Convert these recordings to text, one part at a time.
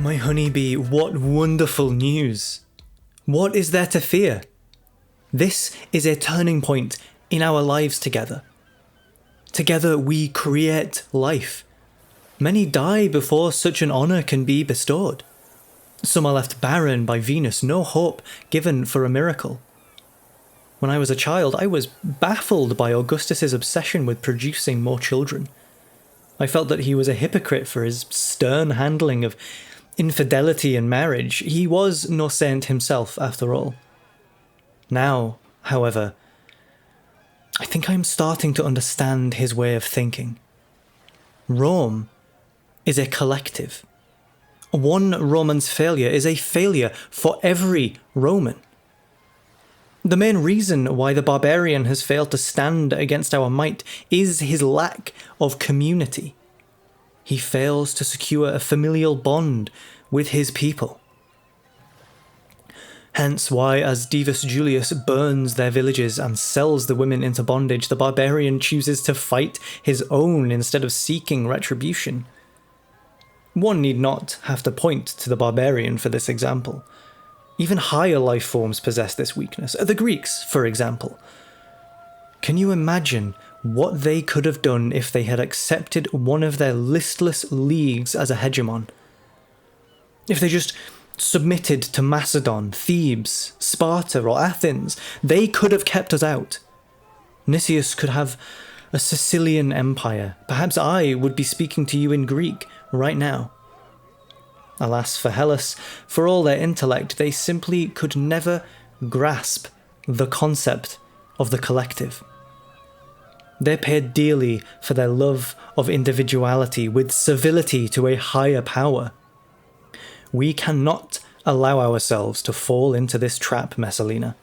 My honeybee, what wonderful news! What is there to fear? This is a turning point in our lives together. Together we create life. Many die before such an honour can be bestowed. Some are left barren by Venus, no hope given for a miracle. When I was a child, I was baffled by Augustus's obsession with producing more children. I felt that he was a hypocrite for his stern handling of infidelity and marriage. He was no saint himself, after all. Now, however, I think I'm starting to understand his way of thinking. Rome is a collective. One Roman's failure is a failure for every Roman. The main reason why the barbarian has failed to stand against our might is his lack of community. He fails to secure a familial bond with his people. Hence why, as Divus Julius burns their villages and sells the women into bondage, the barbarian chooses to fight his own instead of seeking retribution. One need not have to point to the barbarian for this example. Even higher life forms possess this weakness. The Greeks, for example. Can you imagine what they could have done if they had accepted one of their listless leagues as a hegemon? If they just submitted to Macedon, Thebes, Sparta, or Athens, they could have kept us out. Nicias could have a Sicilian empire. Perhaps I would be speaking to you in Greek right now. Alas for Hellas, for all their intellect, they simply could never grasp the concept of the collective. They paid dearly for their love of individuality with civility to a higher power. We cannot allow ourselves to fall into this trap, Messalina.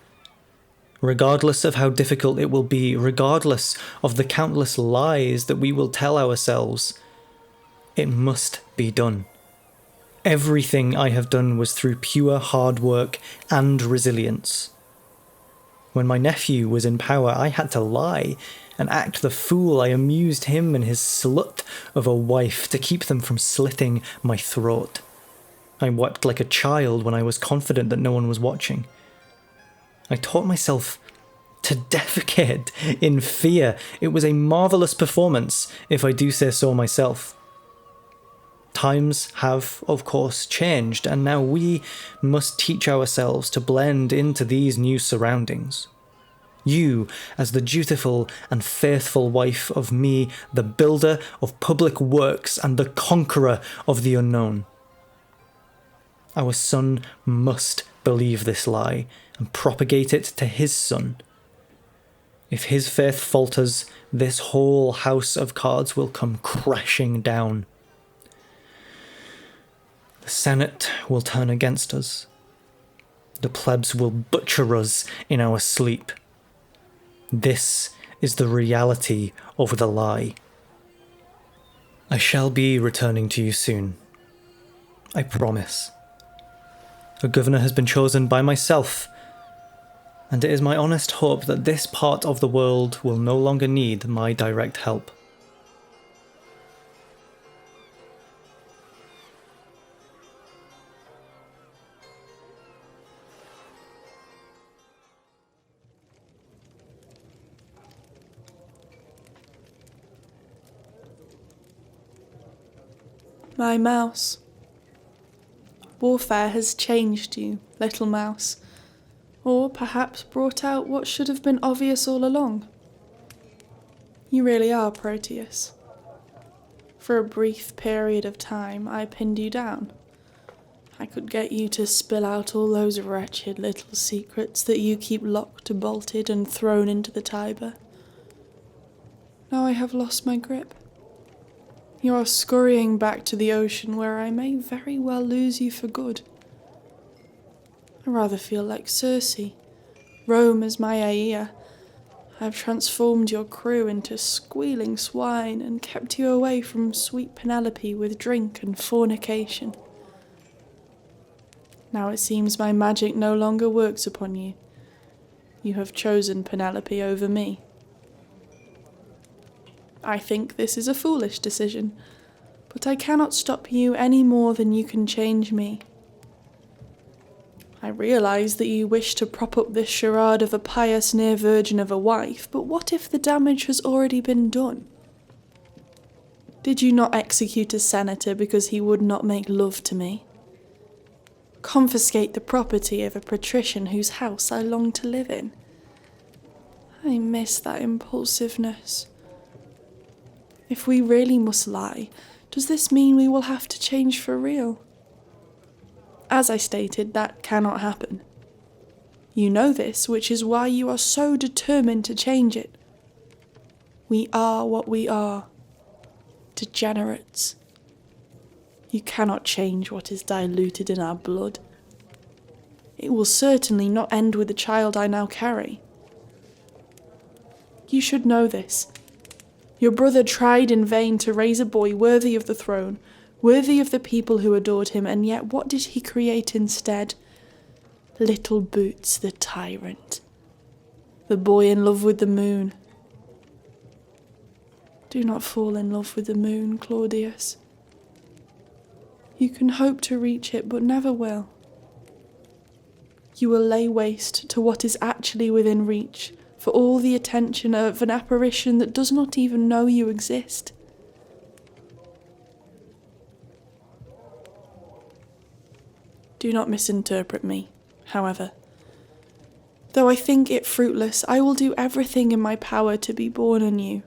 Regardless of how difficult it will be, regardless of the countless lies that we will tell ourselves, it must be done. Everything I have done was through pure hard work and resilience. When my nephew was in power, I had to lie and act the fool. I amused him and his slut of a wife to keep them from slitting my throat. I wept like a child when I was confident that no one was watching. I taught myself to defecate in fear. It was a marvellous performance, if I do say so myself. Times have, of course, changed, and now we must teach ourselves to blend into these new surroundings. You, as the dutiful and faithful wife of me, the builder of public works and the conqueror of the unknown. Our son must believe this lie and propagate it to his son. If his faith falters, this whole house of cards will come crashing down. The Senate will turn against us. The plebs will butcher us in our sleep. This is the reality of the lie. I shall be returning to you soon. I promise. A governor has been chosen by myself, and it is my honest hope that this part of the world will no longer need my direct help. My mouse. Warfare has changed you, little mouse, or perhaps brought out what should have been obvious all along. You really are Proteus. For a brief period of time, I pinned you down. I could get you to spill out all those wretched little secrets that you keep locked, bolted, and thrown into the Tiber. Now I have lost my grip. You are scurrying back to the ocean where I may very well lose you for good. I rather feel like Circe. Rome is my Aea. I have transformed your crew into squealing swine and kept you away from sweet Penelope with drink and fornication. Now it seems my magic no longer works upon you. You have chosen Penelope over me. I think this is a foolish decision, but I cannot stop you any more than you can change me. I realise that you wish to prop up this charade of a pious near virgin of a wife, but what if the damage has already been done? Did you not execute a senator because he would not make love to me? Confiscate the property of a patrician whose house I long to live in? I miss that impulsiveness. If we really must lie, does this mean we will have to change for real? As I stated, that cannot happen. You know this, which is why you are so determined to change it. We are what we are. Degenerates. You cannot change what is diluted in our blood. It will certainly not end with the child I now carry. You should know this. Your brother tried in vain to raise a boy worthy of the throne, worthy of the people who adored him, and yet what did he create instead? Little Boots the tyrant. The boy in love with the moon. Do not fall in love with the moon, Claudius. You can hope to reach it, but never will. You will lay waste to what is actually within reach, for all the attention of an apparition that does not even know you exist. Do not misinterpret me, however. Though I think it fruitless, I will do everything in my power to be born anew.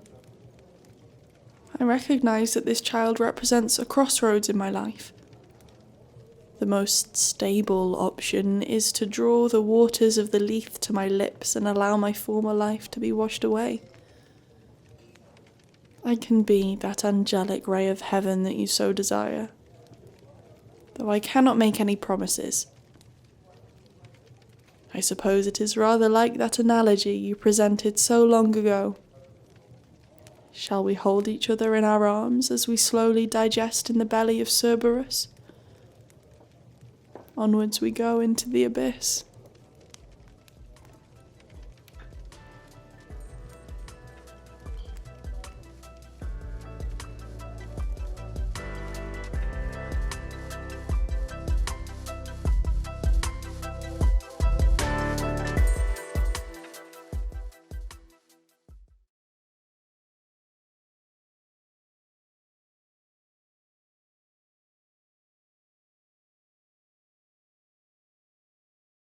I recognise that this child represents a crossroads in my life. The most stable option is to draw the waters of the Lethe to my lips and allow my former life to be washed away. I can be that angelic ray of heaven that you so desire, though I cannot make any promises. I suppose it is rather like that analogy you presented so long ago. Shall we hold each other in our arms as we slowly digest in the belly of Cerberus? Onwards we go into the abyss.